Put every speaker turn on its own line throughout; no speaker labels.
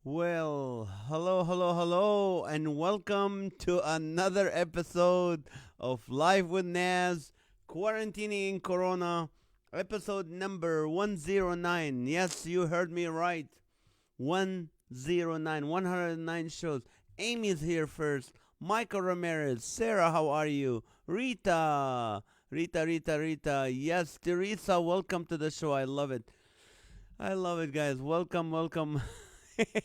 Well, hello, hello, hello, and welcome to another episode of Live with NAZ, Quarantining Corona, episode number 109. Yes, you heard me right. 109, 109 shows. Amy's here first. Michael Ramirez. Sarah, how are you? Rita. Yes, Teresa, welcome to the show. I love it. I love it, guys. Welcome, welcome.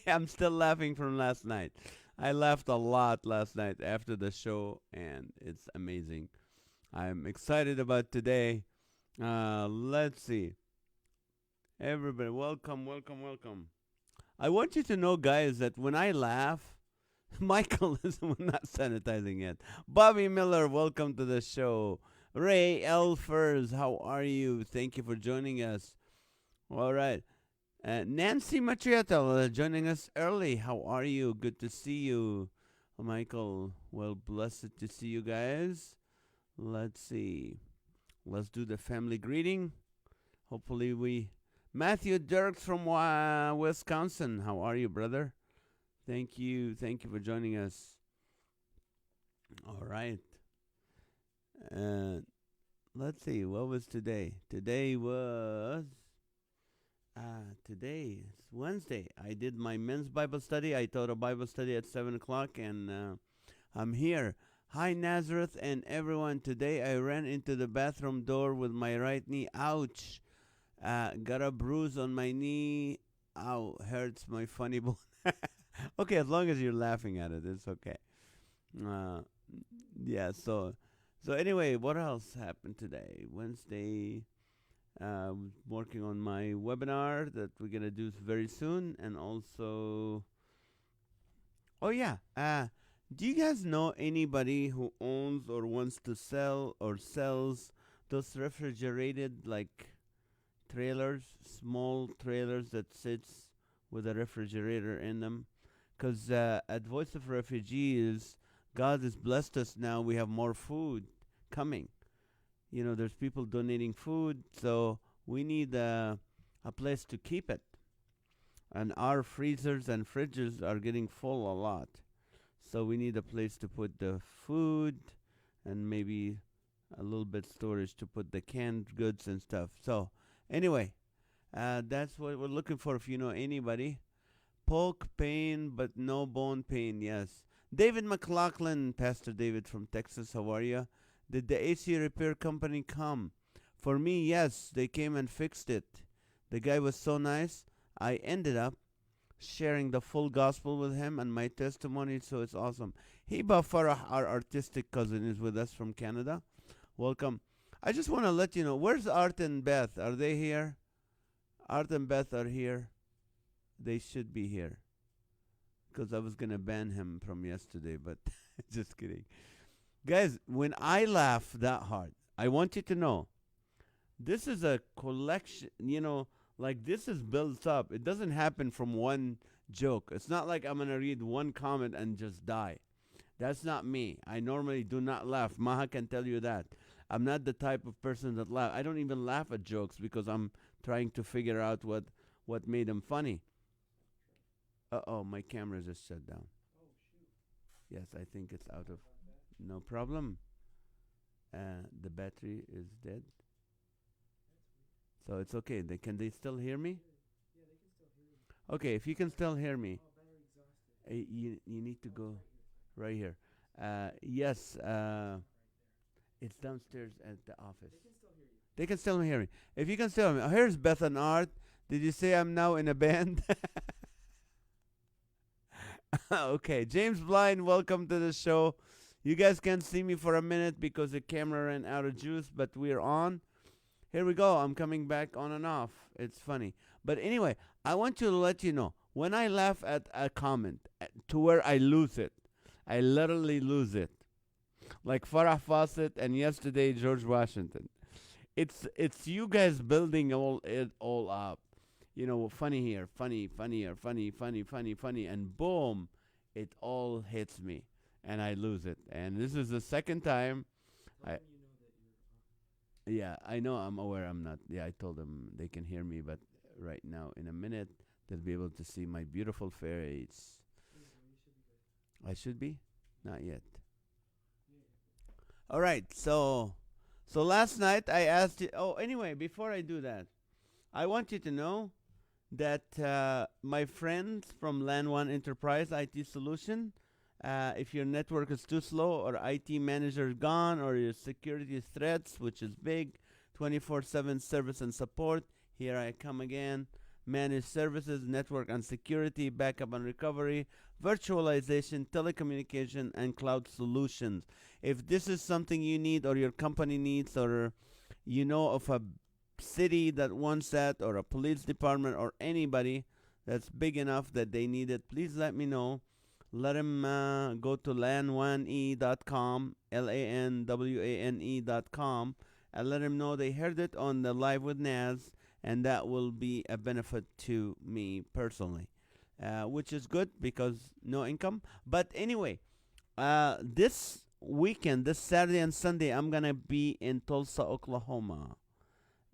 I'm still laughing from last night. I laughed a lot last night after the show, and it's amazing. I'm excited about today. Let's see. Everybody, welcome, welcome, welcome. I want you to know, guys, that when I laugh, Michael is not sanitizing yet. Bobby Miller, welcome to the show. Ray Elfers, how are you? Thank you for joining us. All right. Nancy Matriatel joining us early. How are you? Good to see you, Michael. Well, blessed to see you guys. Let's see. Let's do the family greeting. Hopefully, we. Matthew Dirks from Wisconsin. How are you, brother? Thank you. Thank you for joining us. All right. Uh, let's see. What was today? Today it's Wednesday. I did my men's Bible study. I taught a Bible study at 7 o'clock, and I'm here. Hi, Nazareth, and everyone. Today I ran into the bathroom door with my right knee. Ouch! Got a bruise on my knee. Ow! Hurts my funny bone. Okay, as long as you're laughing at it, it's okay. Uh, yeah. So anyway, what else happened today? Wednesday. Working on my webinar that we're gonna do very soon, and also, oh yeah, do you guys know anybody who owns or wants to sell or sells those refrigerated like trailers, small trailers that sits with a refrigerator in them? Because at Voice of Refugees, God has blessed us now. We have more food coming. There's people donating food, so we need a place to keep it. And our freezers and fridges are getting full a lot. So we need a place to put the food and maybe a little bit storage to put the canned goods and stuff. So anyway, that's what we're looking for if you know anybody. Poke pain but no bone pain, yes. David McLaughlin, Pastor David from Texas, how are you? Did the AC repair company come? For me, yes, they came and fixed it. The guy was so nice. I ended up sharing the full gospel with him and my testimony, so it's awesome. Hiba Farah, our artistic cousin, is with us from Canada. Welcome. I just want to let you know, where's Art and Beth? Are they here? Art and Beth are here. They should be here. Because I was going to ban him from yesterday, but just kidding. Guys, when I laugh that hard, I want you to know this is a collection, like this is built up. It doesn't happen from one joke. It's not like I'm going to read one comment and just die. That's not me. I normally do not laugh. Maha can tell you that. I'm not the type of person that laugh. I don't even laugh at jokes because I'm trying to figure out what made them funny. Uh-oh, my camera just shut down. Yes, I think it's out of. No problem. The battery is dead. So it's okay. They still hear me? Okay, if you can still hear me, you need to go right here. Yes, it's downstairs at the office. They can still hear me. If you can still hear me, here's Beth and Art. Did you say I'm now in a band? Okay, James Blind, welcome to the show. You guys can't see me for a minute because the camera ran out of juice, but we're on. Here we go. I'm coming back on and off. It's funny. But anyway, I want to let you know when I laugh at a comment to where I lose it, I literally lose it. Like Farah Fawcett and yesterday George Washington. It's you guys building all up. Funny here, funny, and boom, it all hits me, and I lose it. And this is the second time. I Yeah, I know. I'm aware. I'm not. Yeah, I told them they can hear me, but right now, in a minute, They'll be able to see my beautiful face. I should be? Not yet. All right. So last night I asked you. Oh, anyway, before I do that, I want you to know that my friends from LAN 1 Enterprise IT Solution, if your network is too slow or IT manager is gone or your security threats, which is big, 24/7 service and support, here I come again. Managed services, network and security, backup and recovery, virtualization, telecommunication, and cloud solutions. If this is something you need or your company needs, or you know of a city that wants that, or a police department, or anybody that's big enough that they need it, please let me know. Let them go to lan1e.com, LANWANE.com, and let them know they heard it on the Live with NAZ, and that will be a benefit to me personally, which is good because no income. But anyway, this weekend, this Saturday and Sunday, I'm going to be in Tulsa, Oklahoma.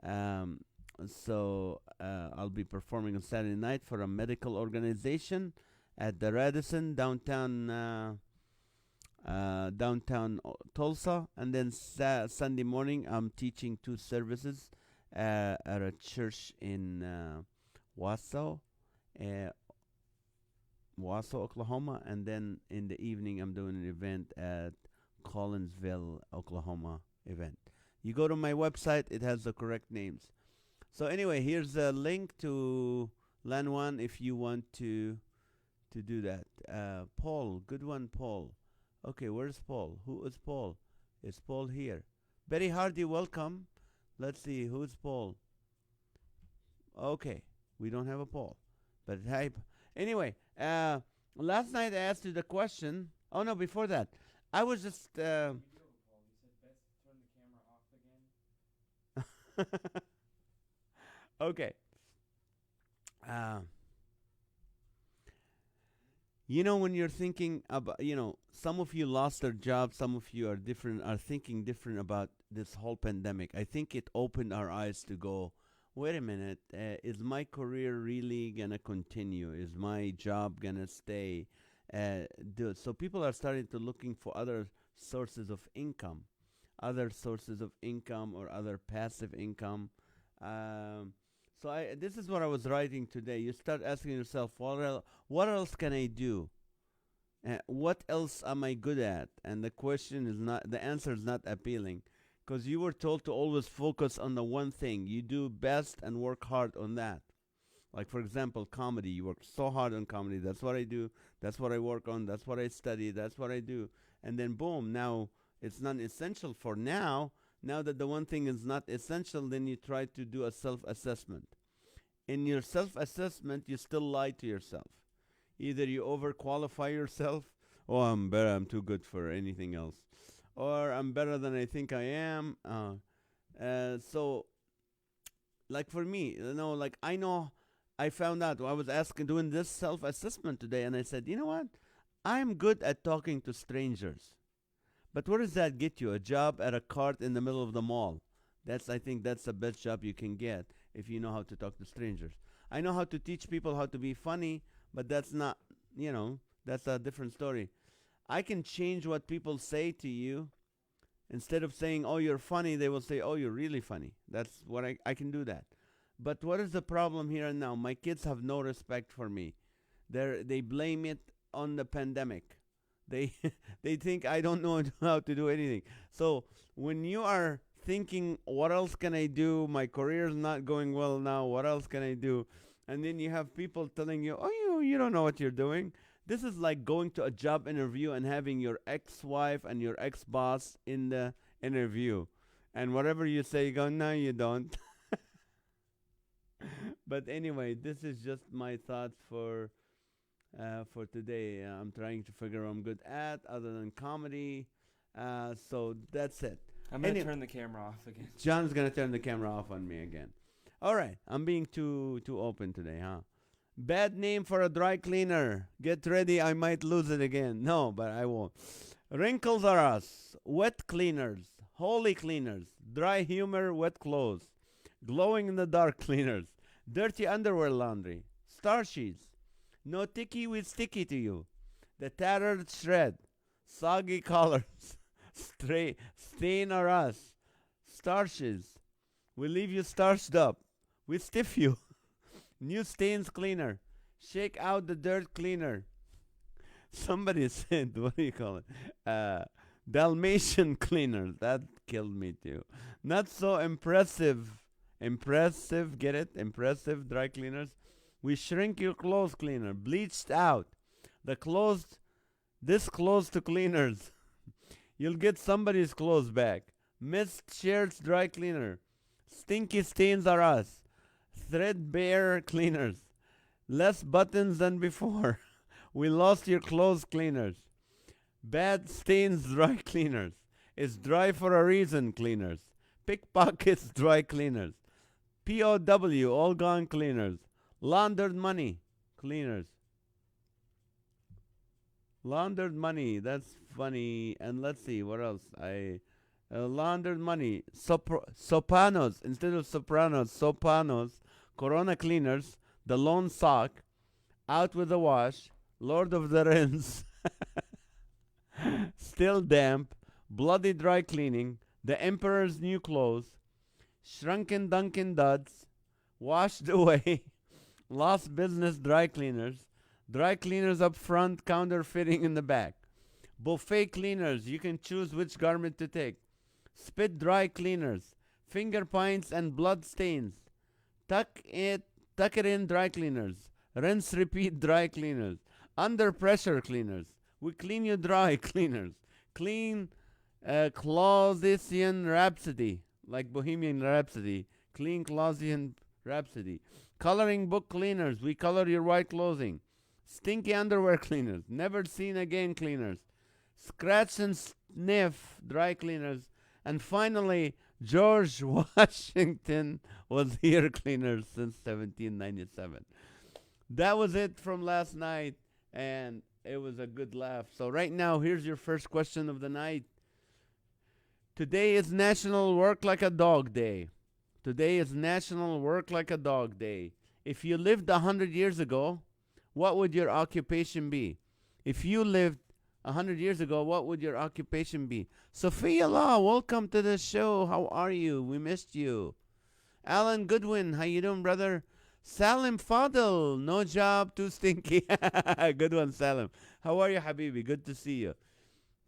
Um, so I'll be performing on Saturday night for a medical organization at the Radisson downtown Tulsa, and then Sunday morning I'm teaching 2 services at a church in Wausau, Oklahoma, and then in the evening I'm doing an event at Collinsville, Oklahoma event. You go to my website, it has the correct names. So anyway, here's a link to LAN 1 if you want to do that. Paul, good one, Paul. Okay, where's Paul? Who is Paul? Is Paul here? Betty Hardy, welcome. Let's see, who's Paul? Okay, we don't have a Paul. But hi. Anyway, last night I asked you the question. Oh no, before that, I was just okay. You know, when you're thinking about, some of you lost their jobs, some of you are thinking different about this whole pandemic. I think it opened our eyes to go, wait a minute, is my career really going to continue? Is my job going to stay? So people are starting to looking for other sources of income, or other passive income. So this is what I was writing today. You start asking yourself, what else can I do? What else am I good at? And the answer is not appealing, because you were told to always focus on the one thing you do best and work hard on that. Like, for example, comedy. You work so hard on comedy. That's what I do. That's what I work on. That's what I study. That's what I do. And then boom, now it's not essential for now. Now that the one thing is not essential, then you try to do a self-assessment. In your self-assessment, you still lie to yourself. Either you overqualify yourself, oh, I'm better, I'm too good for anything else, or I'm better than I think I am. So, like for me, like I found out, I was doing this self-assessment today, and I said, you know what? I'm good at talking to strangers. But where does that get you? A job at a cart in the middle of the mall. I think that's the best job you can get if you know how to talk to strangers. I know how to teach people how to be funny, but that's not, that's a different story. I can change what people say to you. Instead of saying, oh, you're funny, they will say, oh, you're really funny. That's what I can do that. But what is the problem here and now? My kids have no respect for me. They blame it on the pandemic. They think I don't know how to do anything. So when you are thinking, what else can I do? My career is not going well now. What else can I do? And then you have people telling you, oh, you don't know what you're doing. This is like going to a job interview and having your ex-wife and your ex-boss in the interview. And whatever you say, you go, no, you don't. But anyway, this is just my thoughts for today. I'm trying to figure what I'm good at other than comedy. So that's it.
I'm going to turn the camera off again.
John's going to turn the camera off on me again. All right. I'm being too open today, huh? Bad name for a dry cleaner. Get ready. I might lose it again. No, but I won't. Wrinkles are us. Wet cleaners. Holy cleaners. Dry humor, wet clothes. Glowing in the dark cleaners. Dirty underwear laundry. Starches. No ticky with sticky to you. The tattered shred. Soggy collars. Stain or us. Starches. We leave you starched up. We stiff you. New stains cleaner. Shake out the dirt cleaner. Somebody said, what do you call it? Dalmatian cleaner. That killed me too. Not so impressive. Impressive, get it? Impressive dry cleaners. We shrink your clothes cleaner. Bleached out. This close to cleaners. You'll get somebody's clothes back. Missed shirts dry cleaner. Stinky stains are us. Threadbare cleaners. Less buttons than before. We lost your clothes cleaners. Bad stains dry cleaners. It's dry for a reason cleaners. Pickpockets dry cleaners. POW all gone cleaners. Laundered money cleaners. Laundered money, that's funny. And let's see what else. Laundered money. Sopranos instead of sopranos. Sopranos. Corona cleaners. The lone sock. Out with the wash. Lord of the Rings. Still damp. Bloody dry cleaning. The Emperor's new clothes. Shrunken Dunkin' Duds. Washed away. Lost business dry cleaners. Dry cleaners up front, counterfeiting in the back. Buffet cleaners, you can choose which garment to take. Spit dry cleaners. Finger pints and blood stains. Tuck it in dry cleaners. Rinse repeat dry cleaners. Under pressure cleaners. We clean you dry cleaners. Clean Clausian Rhapsody. Like Bohemian Rhapsody. Clean Clausian Rhapsody. Coloring book cleaners. We color your white clothing. Stinky underwear cleaners. Never seen again cleaners. Scratch and sniff dry cleaners. And finally, George Washington was here cleaners since 1797. That was it from last night, and it was a good laugh. So right now, here's your first question of the night. Today is National Work Like a Dog Day. Today is National Work Like a Dog Day. If you lived 100 years ago, what would your occupation be? If you lived 100 years ago, what would your occupation be? Sophia Law, welcome to the show. How are you? We missed you. Alan Goodwin, how you doing, brother? Salim Fadl, no job, too stinky. Good one, Salim. How are you, Habibi? Good to see you.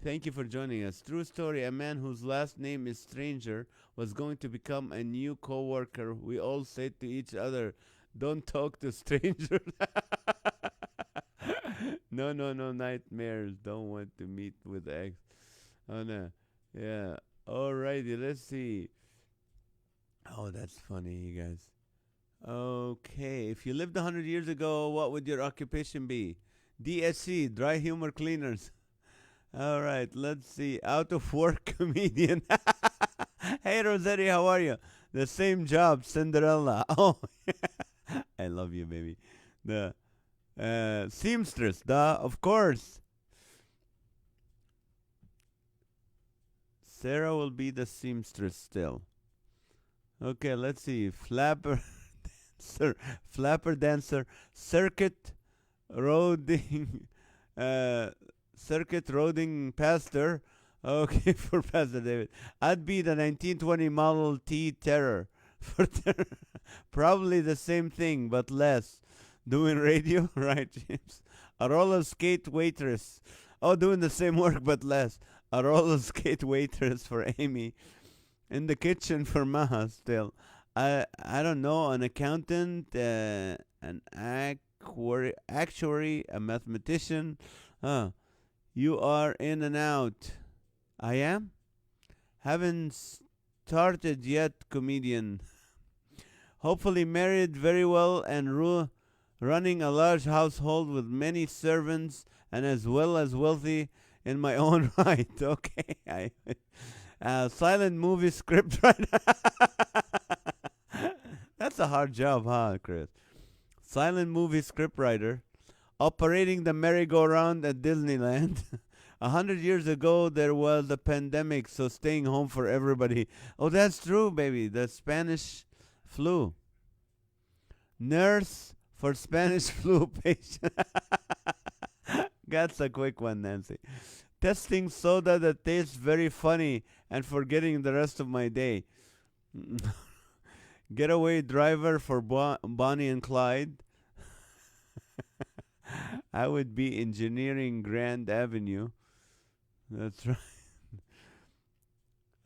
Thank you for joining us. True story, a man whose last name is Stranger was going to become a new co-worker. We all said to each other, don't talk to strangers. No, nightmares. Don't want to meet with ex. Oh, no. Yeah. Alrighty, let's see. Oh, that's funny, you guys. Okay. If you lived 100 years ago, what would your occupation be? DSC, dry humor cleaners. All right, let's see. Out of work comedian. Hey, Rossetti, how are you? The same job, Cinderella. Oh, I love you, baby. The seamstress, duh, of course. Sarah will be the seamstress still. Okay, let's see. Flapper dancer, circuit roading, pastor. Okay, for Pastor David. I'd be the 1920 Model T Terror. For terror. Probably the same thing, but less. Doing radio, right, James? A roller skate waitress. Oh, doing the same work, but less. A roller skate waitress for Amy. In the kitchen for Maha still. I don't know, an accountant, an actuary, a mathematician. You are in and out. I am? Haven't started yet, comedian. Hopefully married very well and running a large household with many servants and as well as wealthy in my own right. Okay. Silent movie script writer. That's a hard job, huh, Chris? Silent movie scriptwriter, operating the merry-go-round at Disneyland. 100 years ago, there was a pandemic, so staying home for everybody. Oh, that's true, baby. The Spanish flu. Nurse for Spanish flu patient. That's a quick one, Nancy. Testing soda that tastes very funny and forgetting the rest of my day. Getaway driver for Bonnie and Clyde. I would be engineering Grand Avenue. That's right.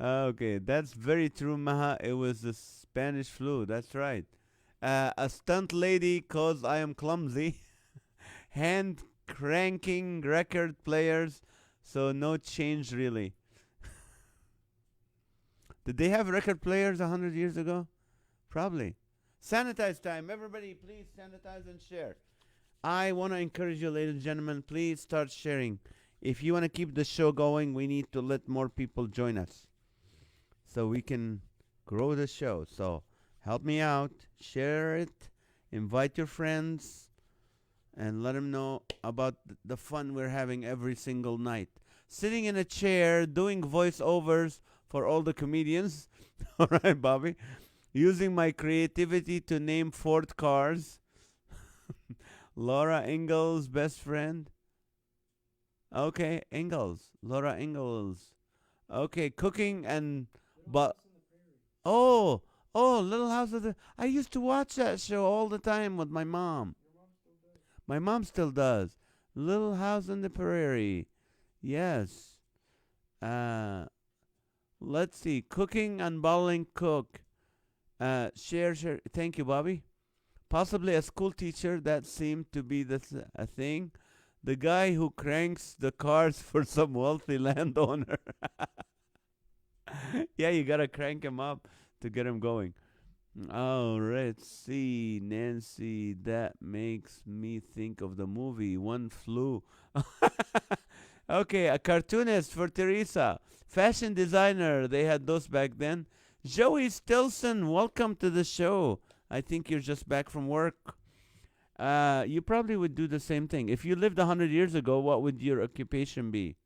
Okay, that's very true, Maha. It was the Spanish flu. That's right. A stunt lady, cause I am clumsy. Hand cranking record players, so no change really. Did they have record players 100 years ago? Probably. Sanitize time. Everybody, please sanitize and share. I want to encourage you, ladies and gentlemen, please start sharing. If you want to keep the show going, we need to let more people join us so we can grow the show. So help me out, share it, invite your friends, and let them know about the fun we're having every single night. Sitting in a chair, doing voiceovers for all the comedians. All right, Bobby. Using my creativity to name Ford cars. Laura Ingalls' best friend. Okay, Ingalls. Laura Ingalls. Okay, cooking and but oh, oh, Little House of the. I used to watch that show all the time with my mom. My mom still does. Little House on the Prairie. Yes. Uh, let's see. Cooking and bottling cook. Share, share. Thank you, Bobby. Possibly a school teacher. That seemed to be a thing. The guy who cranks the cars for some wealthy landowner. Yeah, you gotta crank him up to get him going. Oh, let's see, Nancy. That makes me think of the movie One Flew. Okay, a cartoonist for Teresa. Fashion designer. They had those back then. Joey Stilson, welcome to the show. I think you're just back from work. You probably would do the same thing. If you lived 100 years ago, what would your occupation be?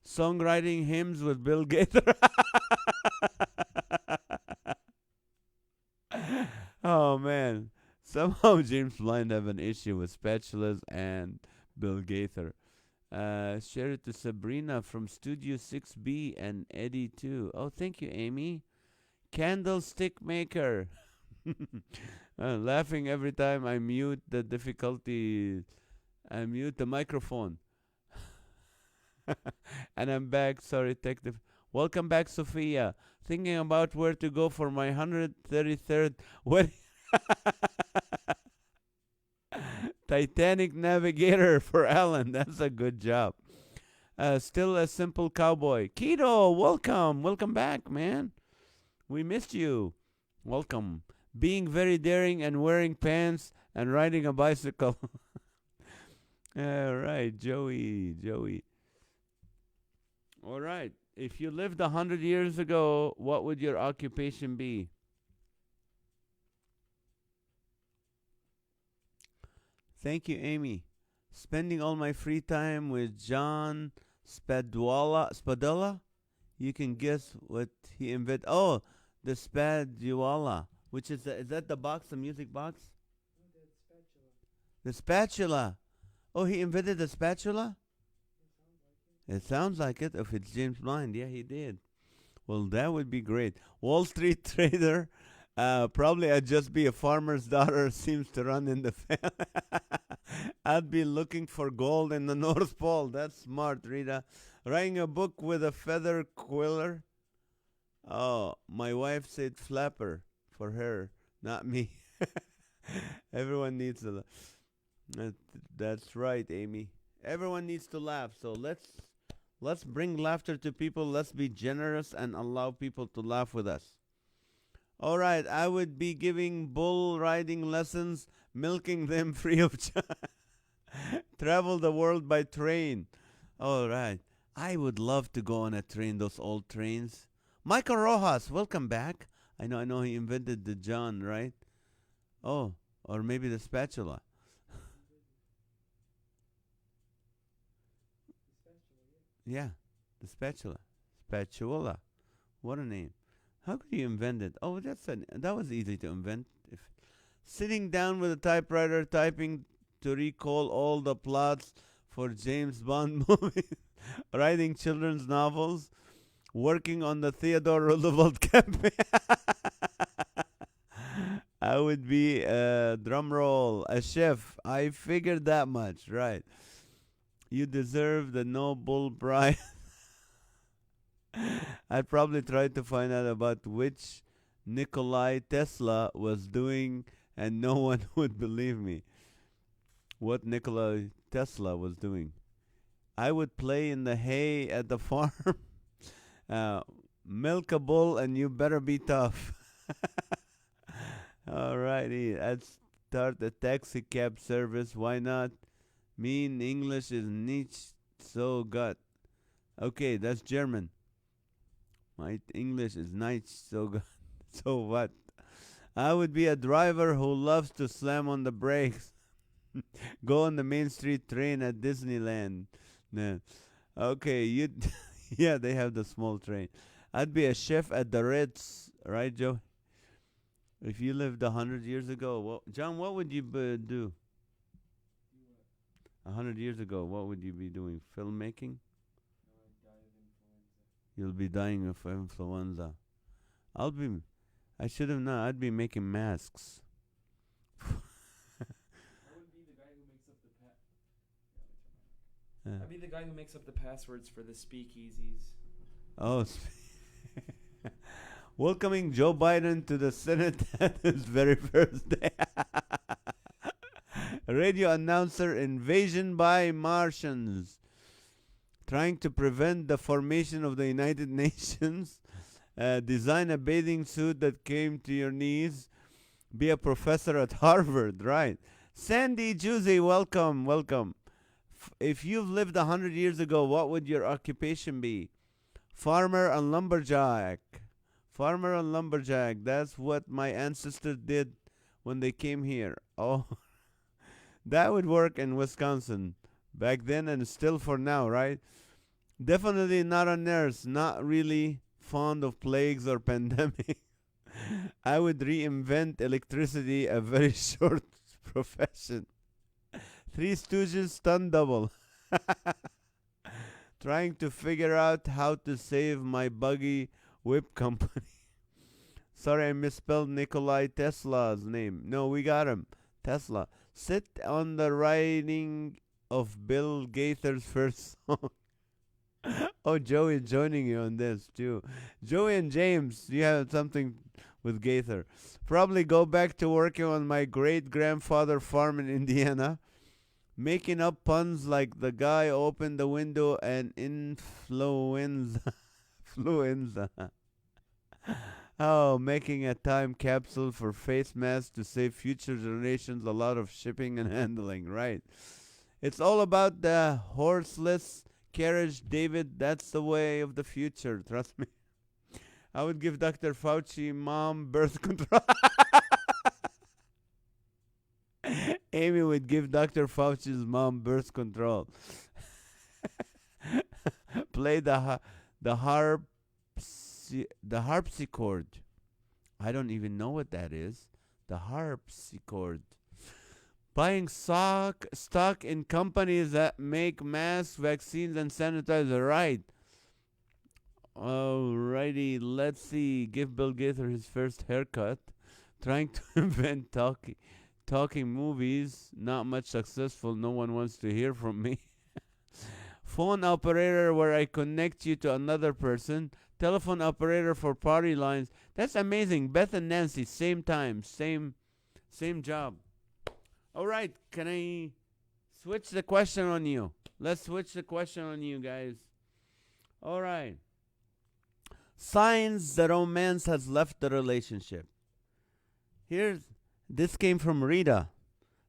Songwriting hymns with Bill Gaither. Oh man. Somehow James Blind have an issue with spatulas and Bill Gaither. Share it to Sabrina from Studio 6B and Eddie too. Oh, thank you, Amy. Candlestick maker. Laughing every time I mute the difficulty. I mute the microphone. And I'm back. Sorry, Detective. Welcome back, Sophia. Thinking about where to go for my 133rd wedding. Titanic navigator for Alan. That's a good job. Still a simple cowboy. Keto, welcome. Welcome back, man. We missed you. Welcome. Being very daring and wearing pants and riding a bicycle. All right, Joey. All right. If you lived 100 years ago, what would your occupation be? Thank you, Amy. Spending all my free time with John Spadula. You can guess what he invented. Oh, the Spadula, which is that the box, the music box? The spatula. Oh, he invented the spatula? It sounds like it. If it's James Blind, yeah, he did. Well, that would be great. Wall Street trader. Probably I'd just be a farmer's daughter. Seems to run in the family. I'd be looking for gold in the North Pole. That's smart, Rita. Writing a book with a feather quiller. Oh, my wife said flapper for her, not me. Everyone needs to. That's right, Amy. Everyone needs to laugh. So let's bring laughter to people. Let's be generous and allow people to laugh with us. All right, I would be giving bull riding lessons, milking them free of charge. Travel the world by train. All right. I would love to go on a train, those old trains. Michael Rojas, welcome back. I know he invented the John, right? Oh, or maybe the spatula. Yeah, the spatula. Spatula. What a name. How could you invent it? Oh, that was easy to invent. If Sitting down with a typewriter, typing to recall all the plots for James Bond movies, writing children's novels, working on the Theodore Roosevelt campaign. I would be a drum roll, a chef. I figured that much, right? You deserve the Nobel Prize. I'd probably try to find out about which Nikolai Tesla was doing, and no one would believe me. What Nikolai Tesla was doing. I would play in the hay at the farm. uh, Milk a bull, and you better be tough. Alrighty, I'd start a taxi cab service. Why not? Me in English is nicht so gut. Okay, that's German. My English is nicht so gut. So what? I would be a driver who loves to slam on the brakes. Go on the Main Street train at Disneyland. No. Okay, you. Yeah, they have the small train. I'd be a chef at the Ritz, right, Joe? If you lived 100 years ago, John, what would you do? 100 years ago, what would you be doing? Filmmaking? You'll be dying of influenza. I should have known. I'd be making masks.
I'd be the guy who makes up the passwords for the speakeasies.
Oh, welcoming Joe Biden to the Senate at his very first day. Radio announcer: invasion by Martians. Trying to prevent the formation of the United Nations. Design a bathing suit that came to your knees. Be a professor at Harvard, right? Sandy Juicy, welcome, welcome. If you've lived 100 years ago, what would your occupation be? Farmer and lumberjack. Farmer and lumberjack. That's what my ancestors did when they came here. Oh, that would work in Wisconsin back then and still for now, right? Definitely not a nurse. Not really fond of plagues or pandemic. I would reinvent electricity, a very short profession. Three Stooges stunt double. Trying to figure out how to save my buggy whip company. Sorry, I misspelled Nikolai Tesla's name. No, we got him. Tesla. Sit on the writing of Bill Gaither's first song. Oh, Joey is joining you on this too. Joey and James, you have something with Gaither. Probably go back to working on my great grandfather farm in Indiana. Making up puns like the guy opened the window and influenza. Influenza. Oh, making a time capsule for face masks to save future generations a lot of shipping and handling, right? It's all about the horseless carriage, David. That's the way of the future, trust me. I would give Dr. Fauci mom birth control. Amy would give Dr. Fauci's mom birth control. Play the harpsichord. I don't even know what that is. The harpsichord. Buying stock in companies that make masks, vaccines, and sanitizer. Right. Alrighty. Let's see. Give Bill Gaither his first haircut. Trying to invent talking movies. Not much successful. No one wants to hear from me. Phone operator where I connect you to another person. Telephone operator for party lines. That's amazing. Beth and Nancy, same time, same job. All right, can I switch the question on you? Let's switch the question on you guys. All right. Signs that romance has left the relationship. This came from Rita.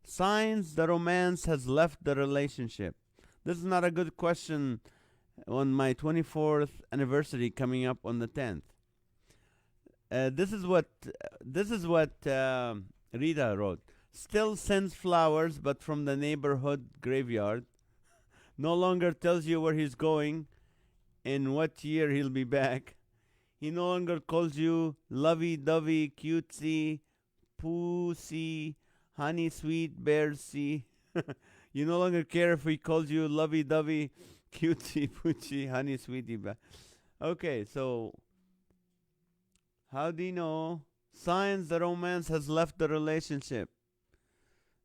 Signs that romance has left the relationship. This is not a good question on my 24th anniversary coming up on the 10th. This is what Rita wrote. Still sends flowers, but from the neighborhood graveyard. No longer tells you where he's going and what year he'll be back. He no longer calls you lovey-dovey, cutesy, pussy, honey sweet bear C. You no longer care if we called you lovey dovey, cutesy poochie, honey sweetie. Okay, so how do you know signs the romance has left the relationship?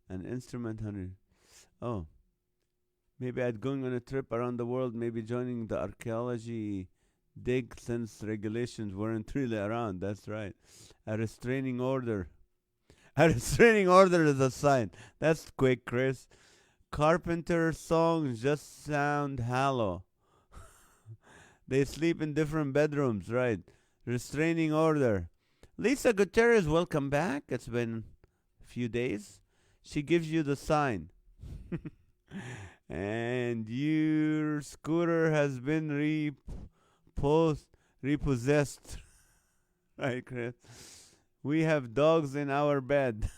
An instrument, honey. Oh, maybe I'd going on a trip around the world, maybe joining the archaeology dig since regulations weren't really around. That's right. A restraining order. A restraining order is a sign. That's quick, Chris. Carpenter songs just sound hollow. They sleep in different bedrooms, right? Restraining order. Lisa Gutierrez, welcome back. It's been a few days. She gives you the sign. And your scooter has been repossessed. Right, Chris? We have dogs in our bed.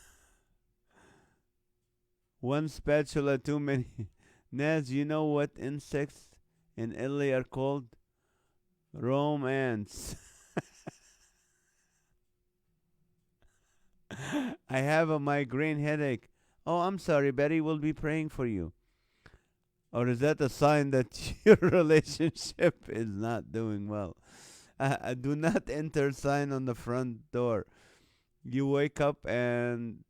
One spatula too many. Naz, you know what insects in Italy are called? Romance. I have a migraine headache. Oh, I'm sorry, Betty. We'll be praying for you. Or is that a sign that your relationship is not doing well? Do not enter sign on the front door. You wake up and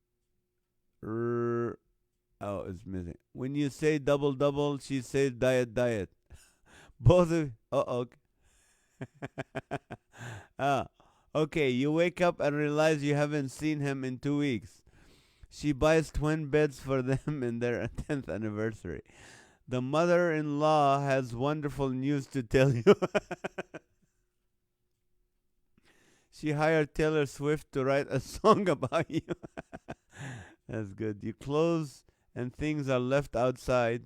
oh, it's missing. When you say double double, she says diet diet. Both of oh. Ah, okay. You wake up and realize you haven't seen him in 2 weeks. She buys twin beds for them in their 10th anniversary. The mother-in-law has wonderful news to tell you. She hired Taylor Swift to write a song about you. That's good. You close and things are left outside.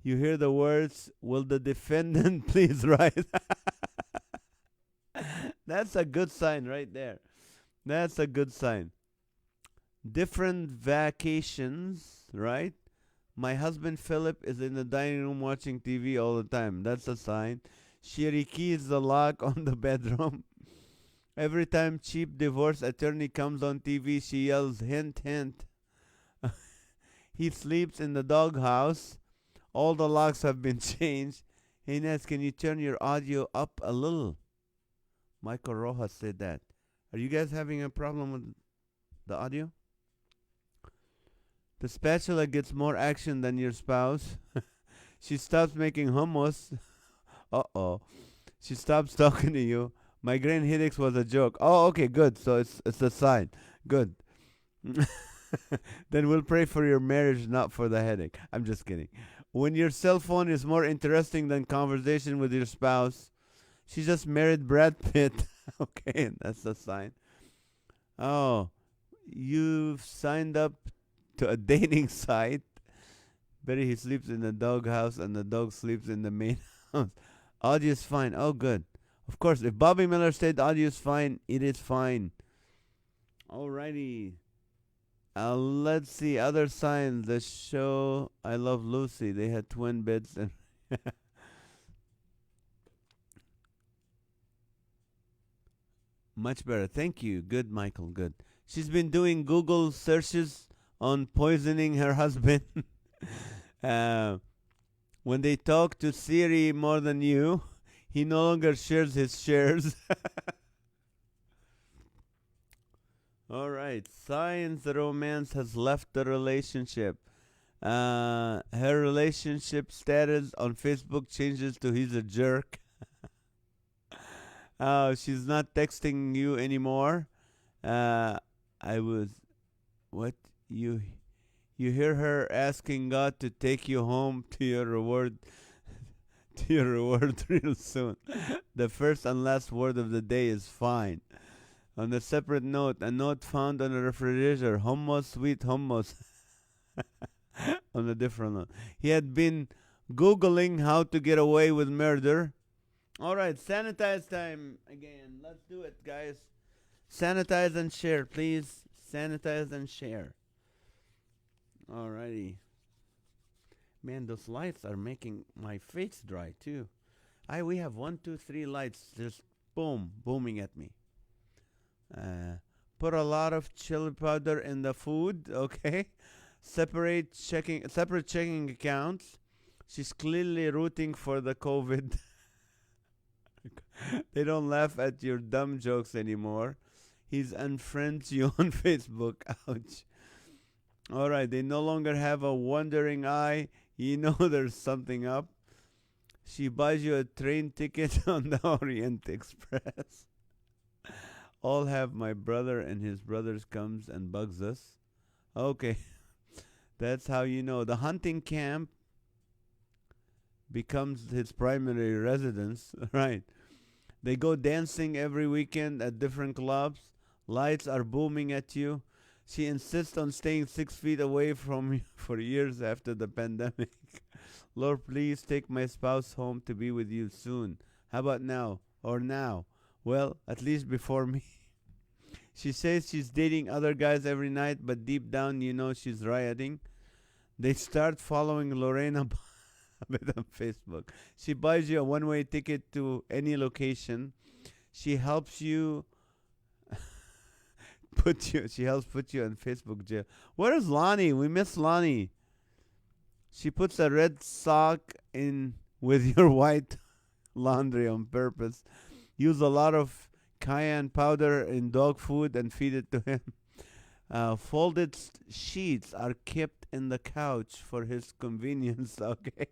You hear the words, will the defendant please write? That's a good sign right there. That's a good sign. Different vacations, right? My husband Philip is in the dining room watching TV all the time. That's a sign. She rekeys the lock on the bedroom. Every time cheap divorce attorney comes on TV, she yells, hint, hint. He sleeps in the doghouse. All the locks have been changed. Hey, Ness, can you turn your audio up a little? Michael Rojas said that. Are you guys having a problem with the audio? The spatula gets more action than your spouse. She stops making hummus. Uh-oh. She stops talking to you. Migraine headaches was a joke. Oh, okay, good. So it's a sign. Good. Then we'll pray for your marriage, not for the headache. I'm just kidding. When your cell phone is more interesting than conversation with your spouse, she just married Brad Pitt. Okay, that's a sign. Oh, you've signed up to a dating site. Betty, he sleeps in the doghouse and the dog sleeps in the main house. Audio is fine. Oh, good. Of course, if Bobby Miller said audio is fine, it is fine. Alrighty. Let's see. Other signs. The show I Love Lucy. They had twin beds and much better. Thank you. Good, Michael. Good. She's been doing Google searches on poisoning her husband. When they talk to Siri more than you, he no longer shares his shares. All right. Signs the romance has left the relationship. Her relationship status on Facebook changes to he's a jerk. She's not texting you anymore. I was what you hear her asking God to take you home to your reward real soon. The first and last word of the day is fine. On a separate note, a note found on a refrigerator, hummus, sweet hummus. On a different note. He had been Googling how to get away with murder. All right, sanitize time again. Let's do it, guys. Sanitize and share, please. Sanitize and share. Alrighty. Man, those lights are making my face dry too. We have 1, 2, 3 lights just booming at me. Put a lot of chili powder in the food, okay? Separate checking accounts. She's clearly rooting for the COVID. They don't laugh at your dumb jokes anymore. He's unfriends you on Facebook. Ouch. All right, they no longer have a wandering eye. You know there's something up. She buys you a train ticket on the Orient Express. All have my brother and his brothers comes and bugs us. Okay, that's how you know. The hunting camp becomes his primary residence, right? They go dancing every weekend at different clubs. Lights are booming at you. She insists on staying 6 feet away from you for years after the pandemic. Lord, please take my spouse home to be with you soon. How about now? Or now? Well, at least before me. She says she's dating other guys every night, but deep down, you know she's rioting. They start following Lorena a bit on Facebook. She buys you a one-way ticket to any location. She helps you she helps put you in Facebook jail. Where is Lonnie? We miss Lonnie. She puts a red sock in with your white laundry on purpose. Use a lot of cayenne powder in dog food and feed it to him. Folded sheets are kept in the couch for his convenience. Okay.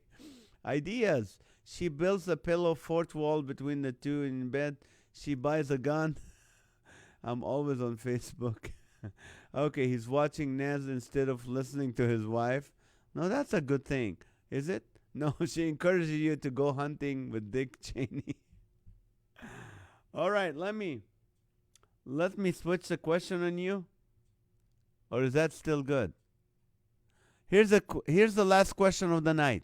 Ideas. She builds a pillow fourth wall between the two in bed. She buys a gun. I'm always on Facebook. Okay, he's watching NAZ instead of listening to his wife. No, that's a good thing. Is it? No, she encourages you to go hunting with Dick Cheney. All right, let me switch the question on you. Or is that still good? Here's the last question of the night.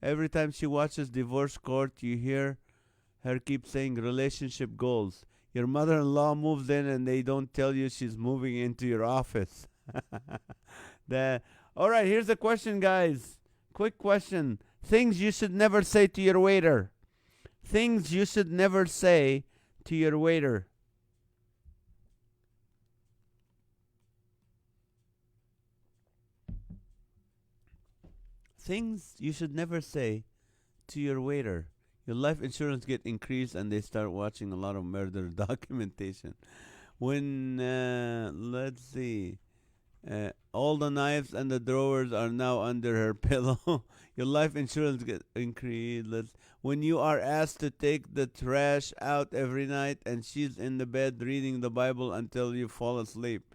Every time she watches Divorce Court, you hear her keep saying relationship goals. Your mother-in-law moves in and they don't tell you she's moving into your office. All right, here's a question, guys. Quick question. Things you should never say to your waiter. Things you should never say to your waiter. Things you should never say to your waiter. Your life insurance get increased and they start watching a lot of murder documentation. When, let's see, all the knives and the drawers are now under her pillow. Your life insurance get increased. When you are asked to take the trash out every night and she's in the bed reading the Bible until you fall asleep.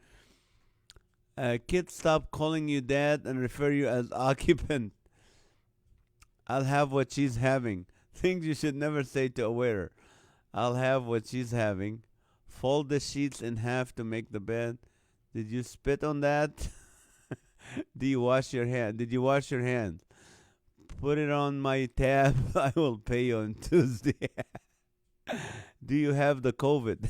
Kids stop calling you dad and refer you as occupant. I'll have what she's having. Things you should never say to a waiter. I'll have what she's having. Fold the sheets in half to make the bed. Did you spit on that? Did you wash your hands? Put it on my tab. I will pay you on Tuesday. Do you have the COVID?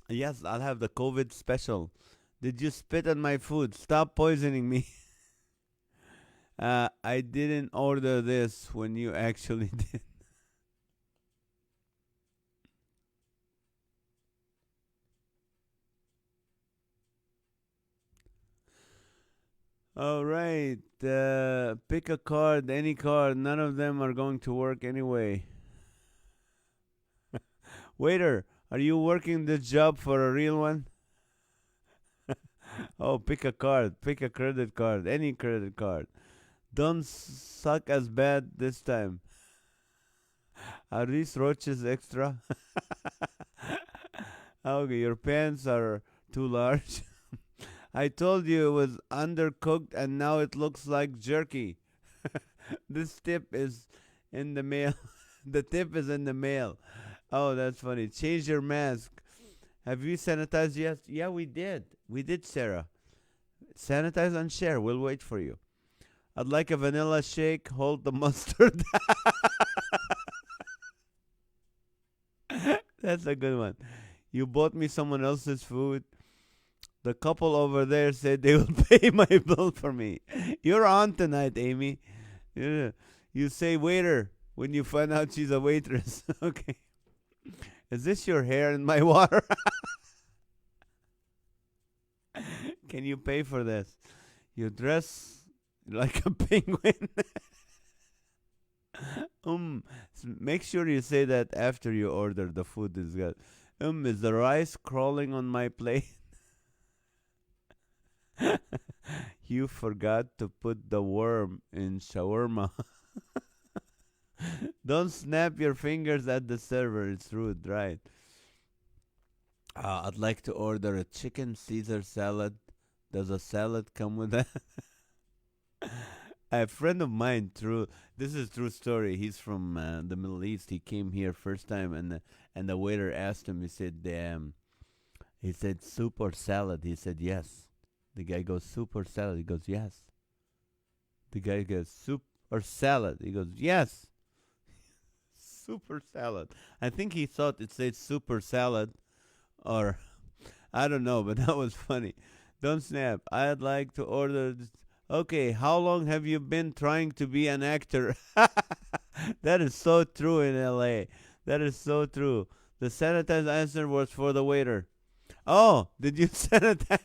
Yes, I'll have the COVID special. Did you spit on my food? Stop poisoning me. I didn't order this when you actually did. All right. Pick a card, any card. None of them are going to work anyway. Waiter, are you working this job for a real one? Oh, pick a card. Pick a credit card. Any credit card. Don't suck as bad this time. Are these roaches extra? Okay, your pants are too large. I told you it was undercooked and now it looks like jerky. This tip is in the mail. The tip is in the mail. Oh, that's funny. Change your mask. Have you sanitized yet? Yeah, we did. We did, Sarah. Sanitize and share. We'll wait for you. I'd like a vanilla shake. Hold the mustard. That's a good one. You bought me someone else's food. The couple over there said they will pay my bill for me. You're on tonight, Amy. Yeah. You say waiter when you find out she's a waitress. Okay. Is this your hair in my water? Can you pay for this? You dress like a penguin. Make sure you say that after you order the food is good. Is the rice crawling on my plate? You forgot to put the worm in shawarma. Don't snap your fingers at the server. It's rude, right? I'd like to order a chicken Caesar salad. Does a salad come with that? A friend of mine, true. This is true story. He's from the Middle East. He came here first time, and the waiter asked him. He said soup or salad. He said yes. The guy goes soup or salad. He goes yes. The guy goes soup or salad. He goes yes. Super salad. I think he thought it said super salad, or I don't know, but that was funny. Don't snap. I'd like to order. Okay, how long have you been trying to be an actor? That is so true in LA. That is so true. The sanitized answer was for the waiter. Oh, did you sanitize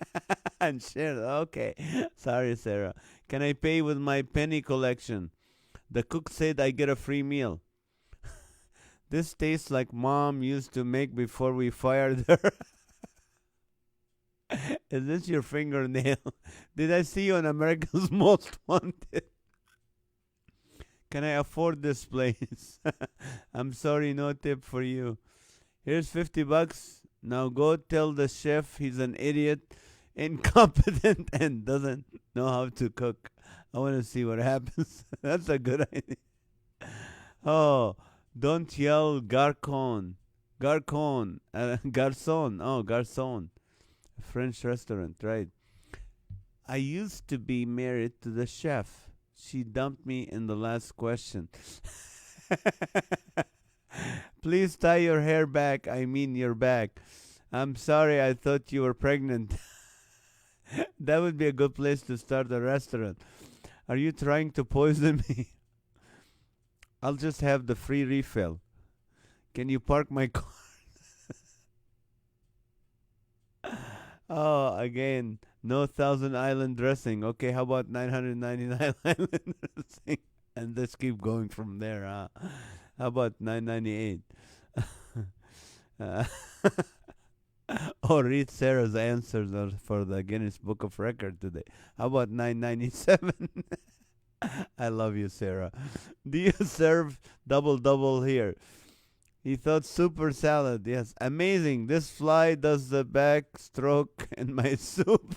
and share? Okay. Sorry, Sarah. Can I pay with my penny collection? The cook said I get a free meal. This tastes like mom used to make before we fired her. Is this your fingernail? Did I see you on America's Most Wanted? Can I afford this place? I'm sorry, no tip for you. Here's $50. Now go tell the chef he's an idiot, incompetent, and doesn't know how to cook. I want to see what happens. That's a good idea. Oh, don't yell garcon. Garcon. Garçon. Oh, garçon. French restaurant, right? I used to be married to the chef. She dumped me in the last question. Please tie your hair back. I mean your back. I'm sorry, I thought you were pregnant. That would be a good place to start a restaurant. Are you trying to poison me? I'll just have the free refill. Can you park my car? Oh, again, no Thousand Island dressing. Okay, how about 999 Island dressing? And let's keep going from there. How about 998? uh, read Sarah's answers for the Guinness Book of Record today. How about 997? I love you, Sarah. Do you serve double here? He thought super salad. Yes, amazing. This fly does the backstroke in my soup.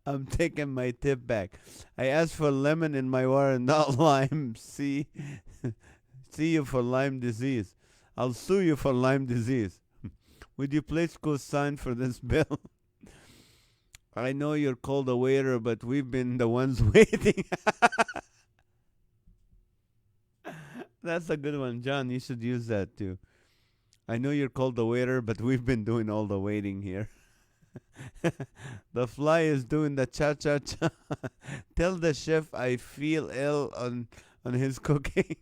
I'm taking my tip back. I asked for lemon in my water, not lime. See you for Lyme disease. I'll sue you for Lyme disease. Would you please co-sign for this bill? I know you're called a waiter, but we've been the ones waiting. That's a good one, John. You should use that too. I know you're called the waiter, but we've been doing all the waiting here. The fly is doing the cha-cha-cha. Tell the chef I feel ill on his cooking.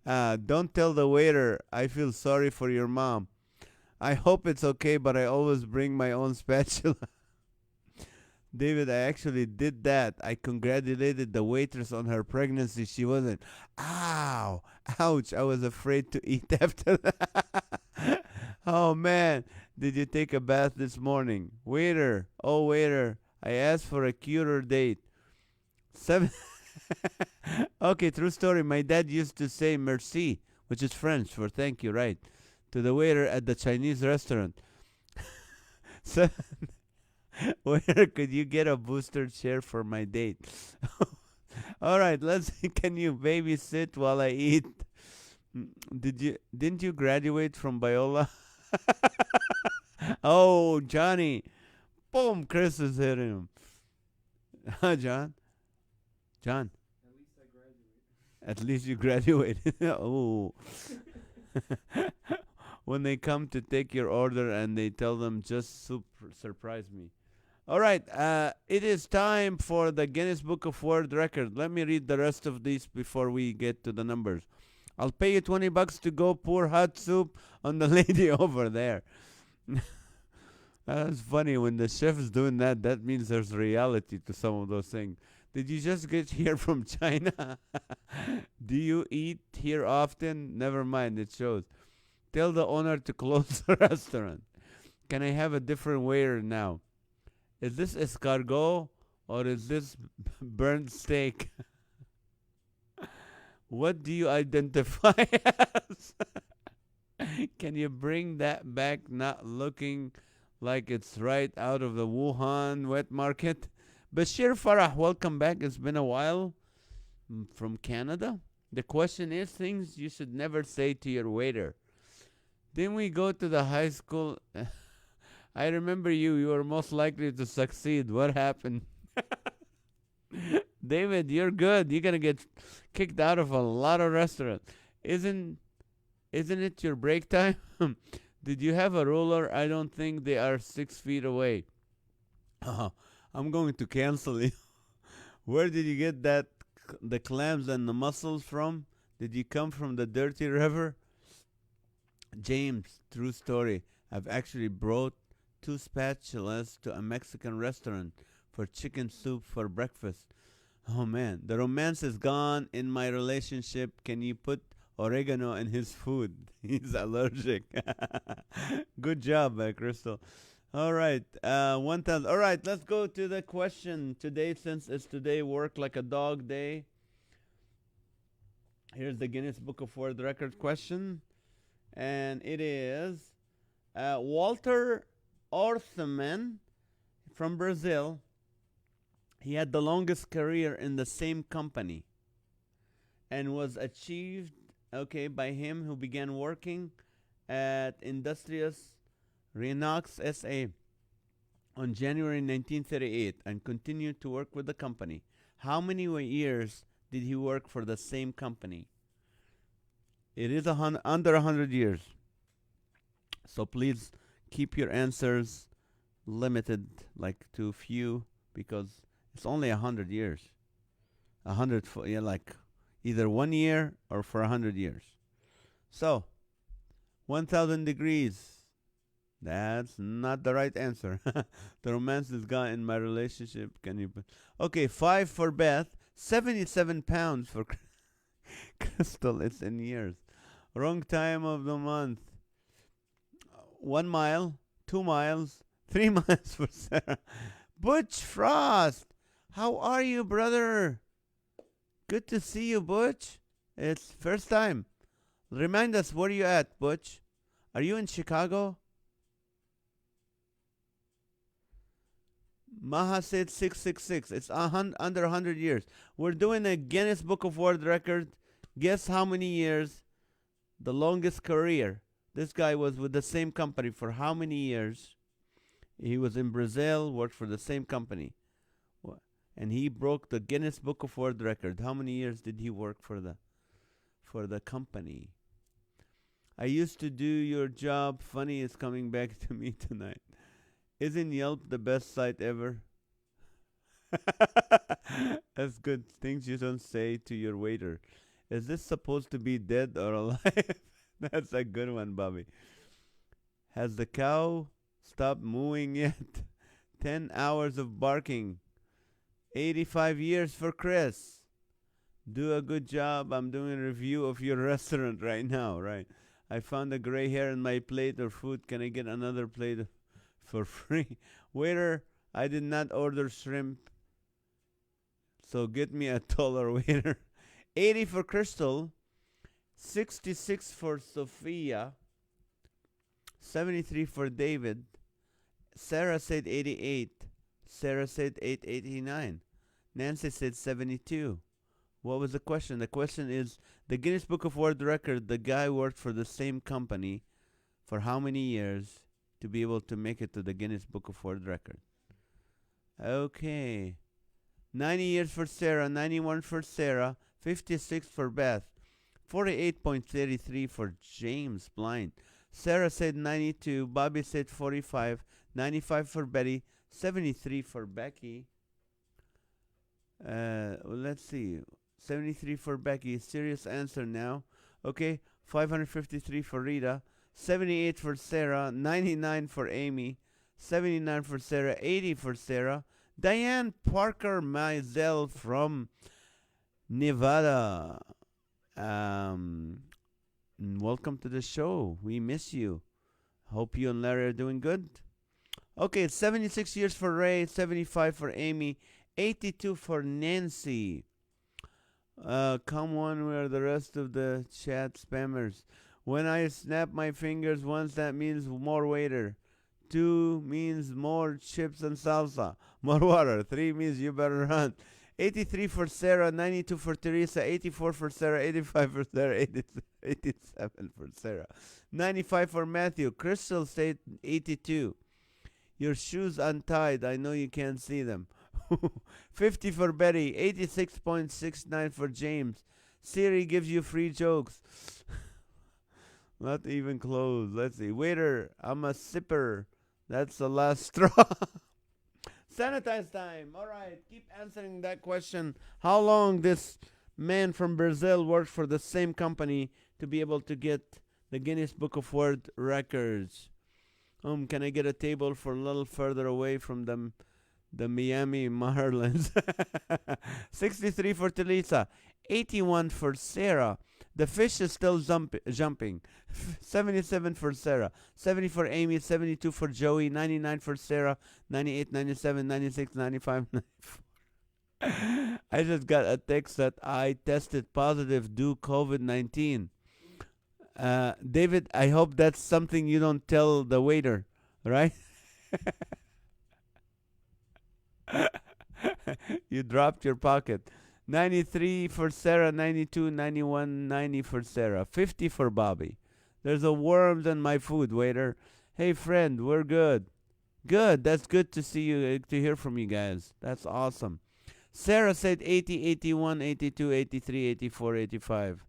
Don't tell the waiter I feel sorry for your mom. I hope it's okay, but I always bring my own spatula. David, I actually did that. I congratulated the waitress on her pregnancy. She wasn't. Ow! Ouch! I was afraid to eat after that. Oh, man. Did you take a bath this morning? Waiter. Oh, waiter. I asked for a cuter date. 7. Okay, true story. My dad used to say merci, which is French for thank you, right? To the waiter at the Chinese restaurant. 7. Where could you get a booster chair for my date? All right, let's. Can you babysit while I eat? Didn't you graduate from Biola? Oh, Johnny! Boom! Chris is hitting him. Huh, John? John. At least you graduated. Oh. When they come to take your order and they tell them just surprise me. All right, it is time for the Guinness Book of World Record. Let me read the rest of these before we get to the numbers. I'll pay you $20 to go pour hot soup on the lady over there. That's funny. When the chef is doing that, that means there's reality to some of those things. Did you just get here from China? Do you eat here often? Never mind, it shows. Tell the owner to close the restaurant. Can I have a different waiter now? Is this escargot or is this burnt steak? What do you identify as? Can you bring that back not looking like it's right out of the Wuhan wet market? Bashir Farah, welcome back. It's been a while from Canada. The question is things you should never say to your waiter. Then we go to the high school. I remember you. You were most likely to succeed. What happened? David, you're good. You're gonna get kicked out of a lot of restaurants. Isn't it your break time? Did you have a ruler? I don't think they are 6 feet away. I'm going to cancel you. Where did you get the clams and the mussels from? Did you come from the dirty river? James, true story. I've actually brought 2 spatulas to a Mexican restaurant for chicken soup for breakfast. Oh man, the romance is gone in my relationship. Can you put oregano in his food? He's allergic. Good job, Crystal. All right, 1,000. All right, let's go to the question today. Since it's today, work like a dog day. Here's the Guinness Book of World Record question, and it is Walter Orthman from Brazil. He had the longest career in the same company and was achieved, by him, who began working at Industrias Renox SA on January 1938 and continued to work with the company. How many years did he work for the same company? It is under 100 years. So please keep your answers limited, like to few, because it's only 100 years. 100, like either 1 year or for 100 years. So, 1,000 degrees. That's not the right answer. The romance is gone in my relationship. Can you? Okay, 5 for Beth. 77 pounds for Crystal. It's in years. Wrong time of the month. 1 mile, 2 miles, 3 miles for Sarah. Butch Frost. How are you, brother? Good to see you, Butch. It's first time. Remind us, where are you at, Butch? Are you in Chicago? Maha said 666. It's under 100 years. We're doing a Guinness Book of World Record. Guess how many years? The longest career. This guy was with the same company for how many years? He was in Brazil, worked for the same company. And he broke the Guinness Book of World Record. How many years did he work for the company? I used to do your job. Funny is coming back to me tonight. Isn't Yelp the best site ever? That's good. Things you don't say to your waiter. Is this supposed to be dead or alive? That's a good one, Bobby. Has the cow stopped mooing yet? 10 hours of barking. 85 years for Chris. Do a good job. I'm doing a review of your restaurant right now, right? I found a gray hair in my plate of food. Can I get another plate for free? Waiter, I did not order shrimp, so get me a taller waiter. 80 for Crystal. 66 for Sophia. 73 for David. Sarah said 88. Sarah said 889. Nancy said 72. What was the question? The question is, the Guinness Book of World Record, the guy worked for the same company for how many years to be able to make it to the Guinness Book of World Record? Okay. 90 years for Sarah, 91 for Sarah, 56 for Beth, 48.33 for James Blind. Sarah said 92, Bobby said 45, 95 for Betty, 73 for Becky. Let's see. 73 for Becky. Serious answer now. Okay, 553 for Rita, 78 for Sarah, 99 for Amy, 79 for Sarah, 80 for Sarah. Diane Parker Mizell from Nevada. Um, Welcome to the show. We miss you. Hope you and Larry are doing good. Okay, it's 76 years for Ray, 75 for Amy, 82 for Nancy. Come on, where are the rest of the chat spammers? When I snap my fingers once, that means more waiter. 2 means more chips and salsa. More water. 3 means you better run. 83 for Sarah, 92 for Teresa, 84 for Sarah, 85 for Sarah, 87 for Sarah, 95 for Matthew. Crystal said 82. Your shoes untied. I know you can't see them. 50 for Betty, 86.69 for James. Siri gives you free jokes. Not even close. Let's see. Waiter, I'm a sipper. That's the last straw. Sanitize time. All right. Keep answering that question. How long this man from Brazil worked for the same company to be able to get the Guinness Book of World Records? Can I get a table for a little further away from the Miami Marlins? 63 for Teresa, 81 for Sarah. The fish is still jumping. 77 for Sarah, 70 for Amy, 72 for Joey, 99 for Sarah, 98, 97, 96, 95, 94. I just got a text that I tested positive due COVID-19. David, I hope that's something you don't tell the waiter, right? You dropped your pocket. 93 for Sarah, 92, 91, 90 for Sarah, 50 for Bobby. There's a worm in my food, waiter. Hey, friend, we're good. Good. That's good to see you, to hear from you guys. That's awesome. Sarah said 80, 81, 82, 83, 84, 85.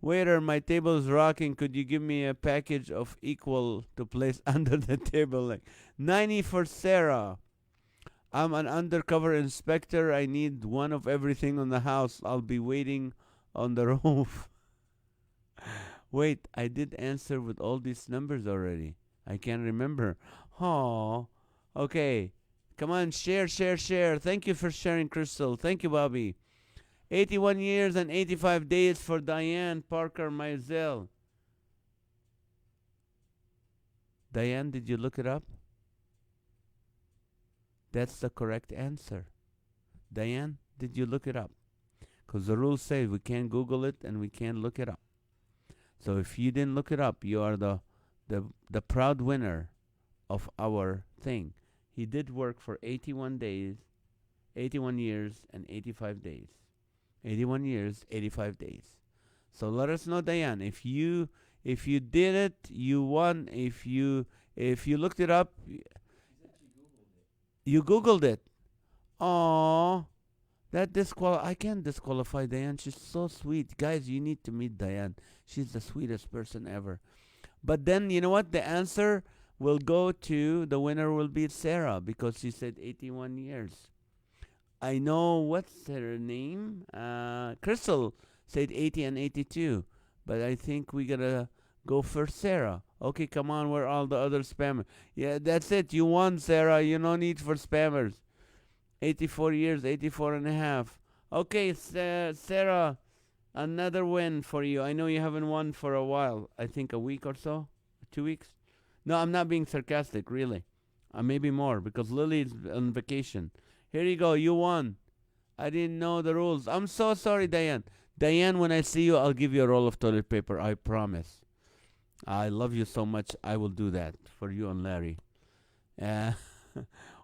Waiter, my table is rocking. Could you give me a package of equal to place under the table? Like 90 for Sarah. I'm an undercover inspector. I need one of everything on the house. I'll be waiting on the roof. Wait, I did answer with all these numbers already. I can't remember. Oh, okay. Come on, share, share, share. Thank you for sharing, Crystal. Thank you, Bobby. 81 years and 85 days for Diane Parker Mizell. Diane, did you look it up? That's the correct answer. Diane, did you look it up? Because the rules say we can't Google it and we can't look it up. So if you didn't look it up, you are the proud winner of our thing. He did work for 81 days, 81 years and 85 days. 81 years, 85 days. So let us know, Diane. If you did it, you won. If you looked it up, you Googled it. Aww. I can't disqualify Diane. She's so sweet. Guys, you need to meet Diane. She's the sweetest person ever. But then, you know what? The answer will go to, the winner will be Sarah because she said 81 years. I know, what's her name? Crystal said 80 and 82. But I think we gotta go for Sarah. Okay, come on, where are all the other spammers? Yeah, that's it. You won, Sarah. You no need for spammers. 84 years, 84 and a half. Okay, Sarah, another win for you. I know you haven't won for a while. I think a week or so? 2 weeks? No, I'm not being sarcastic, really. Maybe more, because Lily's on vacation. Here you go. You won. I didn't know the rules. I'm so sorry, Diane. Diane, when I see you, I'll give you a roll of toilet paper. I promise. I love you so much. I will do that for you and Larry.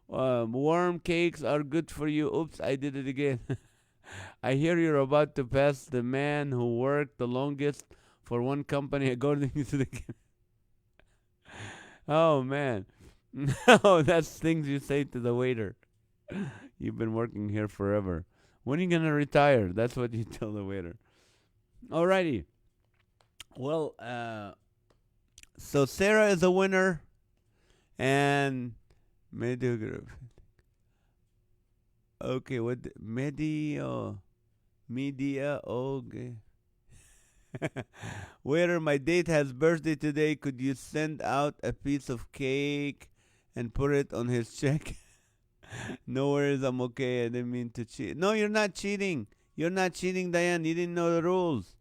Warm cakes are good for you. Oops, I did it again. I hear you're about to pass the man who worked the longest for one company according to the... Oh, man. No, that's things you say to the waiter. You've been working here forever. When are you going to retire? That's what you tell the waiter. Alrighty. Well, so Sarah is a winner. And... Okay, what? Media, okay. Waiter, my date has birthday today. Could you send out a piece of cake and put it on his check? No worries, I'm okay. I didn't mean to cheat. No, you're not cheating. You're not cheating, Diane. You didn't know the rules.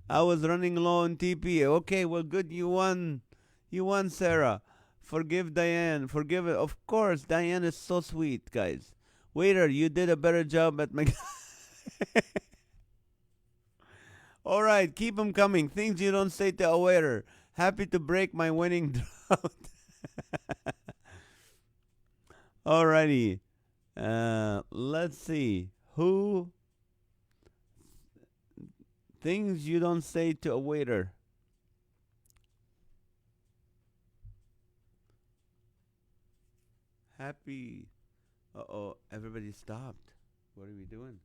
I was running low on TP. Okay, well, good. You won. You won, Sarah. Forgive Diane. Forgive it. Of course, Diane is so sweet, guys. Waiter, you did a better job at my. All right, keep them coming. Things you don't say to a waiter. Happy to break my winning drought. Alrighty. Let's see. Who things you don't say to a waiter. Happy. Uh oh, everybody stopped. What are we doing?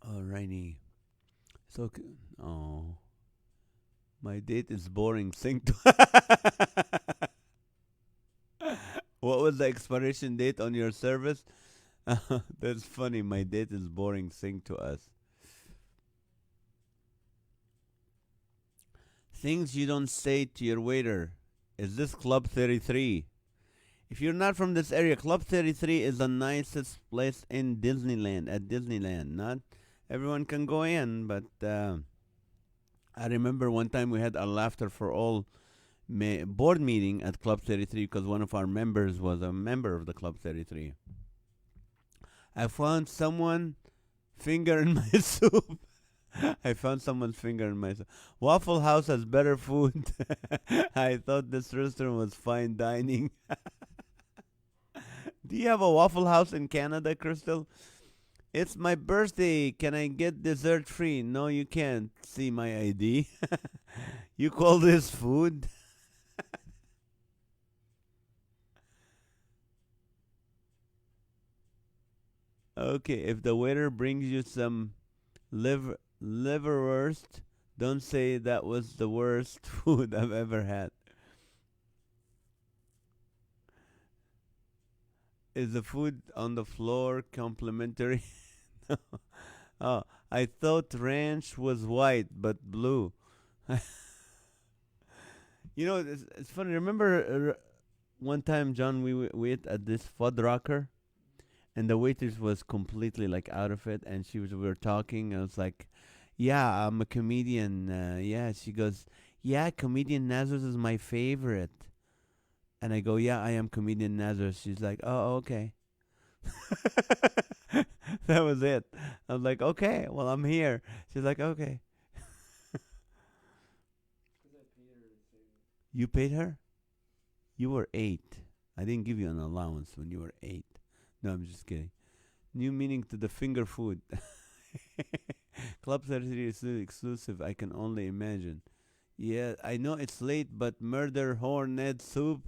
Alrighty. So, oh, my date is boring. Sing to. What was the expiration date on your service? That's funny. My date is boring. Sing to us. Things you don't say to your waiter. Is this Club 33? If you're not from this area, Club 33 is the nicest place in Disneyland, at Disneyland. Not everyone can go in, but I remember one time we had a Laughter for All board meeting at Club 33 because one of our members was a member of the Club 33. I found someone finger in my soup. I found someone's finger in my soup. Waffle House has better food. I thought this restaurant was fine dining. Do you have a Waffle House in Canada, Crystal? It's my birthday. Can I get dessert free? No, you can't. See my ID. You call this food? Okay, if the waiter brings you some liverwurst, don't say that was the worst food I've ever had. Is the food on the floor complimentary? Oh, I thought ranch was white but blue. It's funny. Remember one time, John, we ate at this Fuddrucker, and the waitress was completely like out of it, and we were talking. I was like, "Yeah, I'm a comedian." Yeah, she goes, "Yeah, comedian Nazareth is my favorite." And I go, "Yeah, I am comedian Nazareth." She's like, "Oh, okay." That was it. I was like, "Okay, well, I'm here." She's like, "Okay." You paid her? You were 8. I didn't give you an allowance when you were 8. No, I'm just kidding. New meaning to the finger food. Club 33 is exclusive. I can only imagine. Yeah, I know it's late, but murder hornet soup.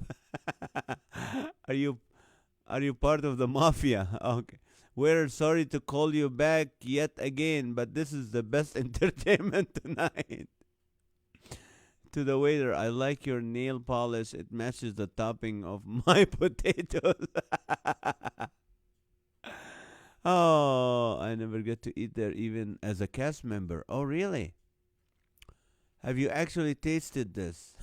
are you are you part of the mafia? Okay. We're sorry to call you back yet again, but this is the best entertainment tonight. To the waiter, I like your nail polish. It matches the topping of my potatoes. Oh, I never get to eat there even as a cast member. Oh, really? Have you actually tasted this?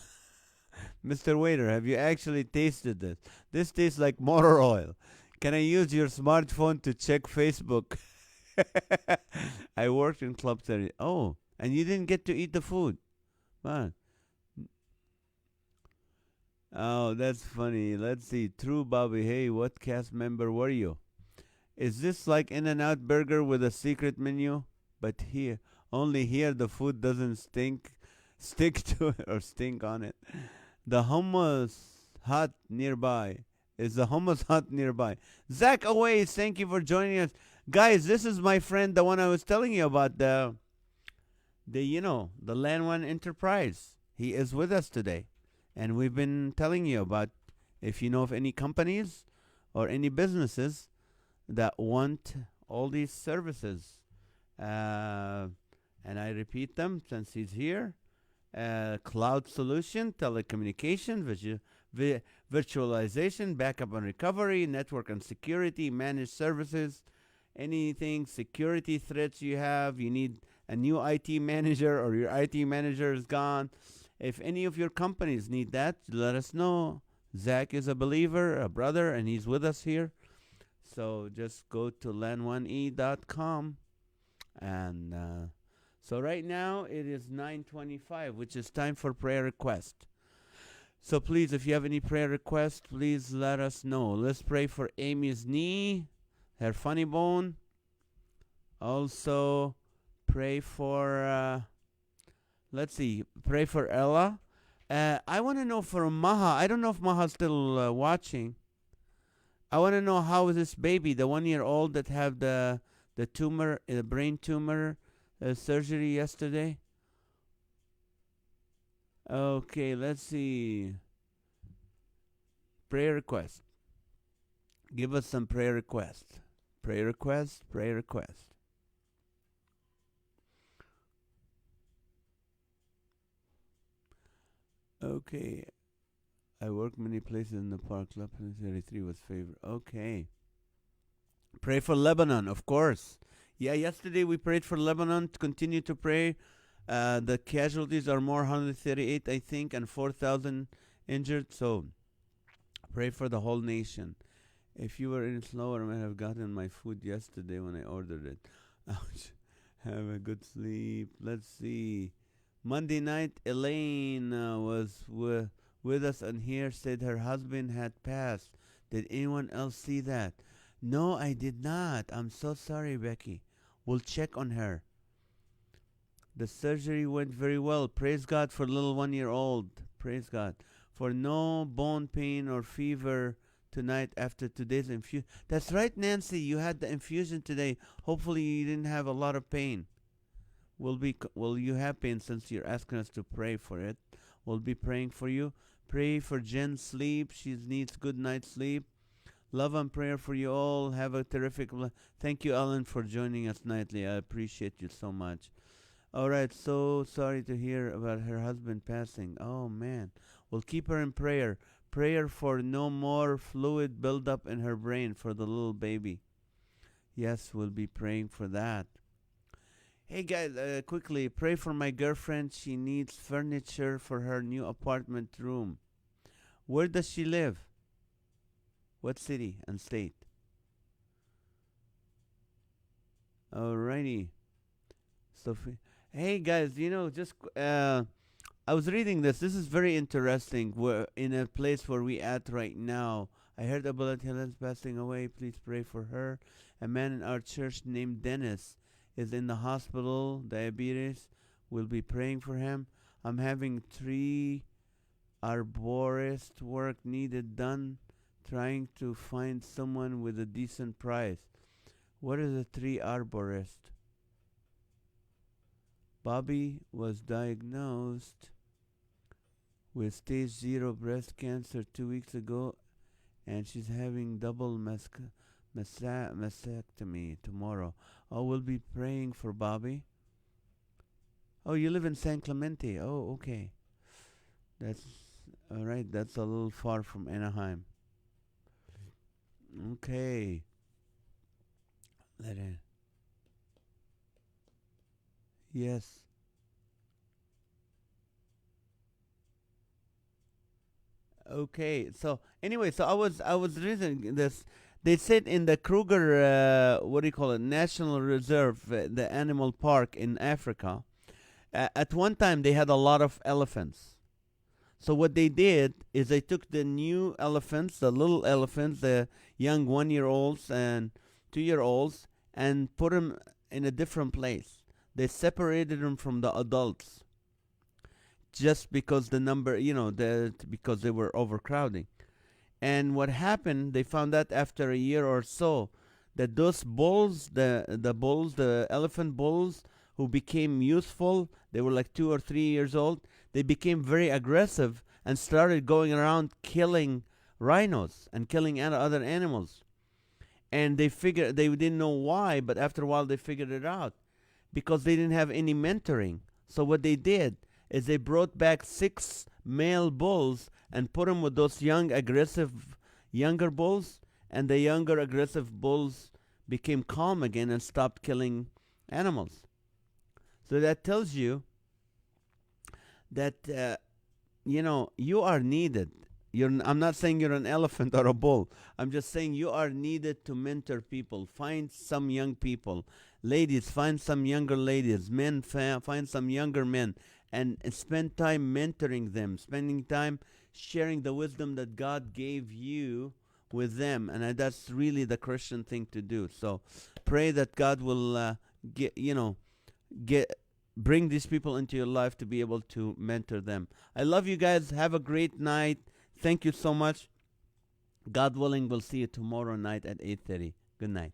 Mr. Waiter, have you actually tasted this? This tastes like motor oil. Can I use your smartphone to check Facebook? I worked in Club 30. Oh, and you didn't get to eat the food. Man. Oh, that's funny. Let's see. True Bobby. Hey, what cast member were you? Is this like In n Out Burger with a secret menu? But here, only here the food doesn't stick to it or stink on it. The hummus hut nearby. Is the hummus hut nearby? Zach Away, thank you for joining us. Guys, this is my friend, the one I was telling you about, the Land One Enterprise. He is with us today. And we've been telling you about if you know of any companies or any businesses that want all these services. And I repeat them since he's here. Cloud solution, telecommunication, virtualization, backup and recovery, network and security, managed services, anything, security threats you have, you need a new IT manager or your IT manager is gone. If any of your companies need that, let us know. Zach is a believer, a brother, and he's with us here. So just go to len1e.com. And so right now it is 9:25, which is time for prayer request. So please, if you have any prayer requests, please let us know. Let's pray for Amy's knee, her funny bone. Also, pray for, let's see, pray for Ella. I want to know for Maha. I don't know if Maha's still watching. I want to know how is this baby, the 1-year-old that had the tumor, the brain tumor surgery yesterday. Okay, let's see. Prayer request. Give us some prayer requests. Prayer request, prayer request. Okay. I work many places in the park. Club 33 was favorite. Okay. Pray for Lebanon, of course. Yeah, yesterday we prayed for Lebanon. Continue to pray. The casualties are more, 138, I think, and 4,000 injured. So pray for the whole nation. If you were in slower, I might have gotten my food yesterday when I ordered it. Ouch. Have a good sleep. Let's see. Monday night, Elaine was with us and here said her husband had passed. Did anyone else see that? No, I did not. I'm so sorry, Becky. We'll check on her. The surgery went very well. Praise God for little 1-year-old. Praise God. For no bone pain or fever tonight after today's infusion. That's right, Nancy. You had the infusion today. Hopefully you didn't have a lot of pain. Well, you have pain since you're asking us to pray for it. We'll be praying for you. Pray for Jen's sleep. She needs good night's sleep. Love and prayer for you all. Have a terrific... Thank you, Ellen, for joining us nightly. I appreciate you so much. All right, so sorry to hear about her husband passing. Oh, man. We'll keep her in prayer. Prayer for no more fluid buildup in her brain for the little baby. Yes, we'll be praying for that. Hey, guys, quickly, pray for my girlfriend. She needs furniture for her new apartment room. Where does she live? What city and state? Alrighty. Sophie. Hey guys, I was reading this. This is very interesting. We're in a place where we at right now. I heard about Helen's passing away. Please pray for her. A man in our church named Dennis is in the hospital, diabetes. We'll be praying for him. I'm having 3 arborist work needed done, trying to find someone with a decent price. What is a 3 arborist? Bobby was diagnosed with stage 0 breast cancer 2 weeks ago, and she's having double mastectomy tomorrow. Oh, we'll be praying for Bobby. Oh, you live in San Clemente. Oh, okay. That's all right. That's a little far from Anaheim. Okay. Let it. Yes. Okay. So anyway, so I was reading this. They said in the Kruger, what do you call it, National Reserve, the animal park in Africa. At one time, they had a lot of elephants. So what they did is they took the new elephants, the little elephants, the young 1-year-olds and 2-year-olds, and put them in a different place. They separated them from the adults, just because the number, because they were overcrowding. And what happened, they found out after a year or so that those bulls, the elephant bulls who became useful, they were like 2 or 3 years old, they became very aggressive and started going around killing rhinos and killing other animals. And they didn't know why, but after a while they figured it out, because they didn't have any mentoring. So what they did is they brought back 6 male bulls and put them with those young, aggressive, younger bulls, and the younger, aggressive bulls became calm again and stopped killing animals. So that tells you that you are needed. I'm not saying you're an elephant or a bull. I'm just saying you are needed to mentor people. Find some young people, ladies. Find some younger ladies. Men, find some younger men, and spend time mentoring them. Spending time sharing the wisdom that God gave you with them, and that's really the Christian thing to do. So pray that God will get you know get bring these people into your life to be able to mentor them. I love you guys. Have a great night. Thank you so much. God willing, we'll see you tomorrow night at 8:30. Good night.